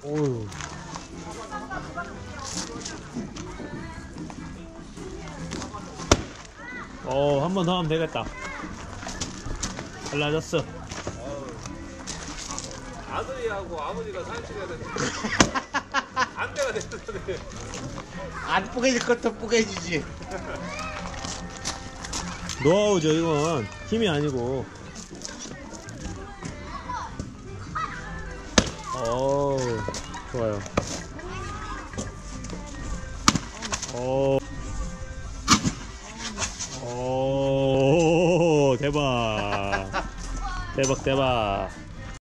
오우. 한 번 더 하면 되겠다. 달라졌어. 아들이하고 아버지가 산책해야 되는데 안 돼가 됐는데 안 뿌개질 것도 뿌개지지. 노하우죠, 이건. 힘이 아니고. 좋아요. 대박. 대박.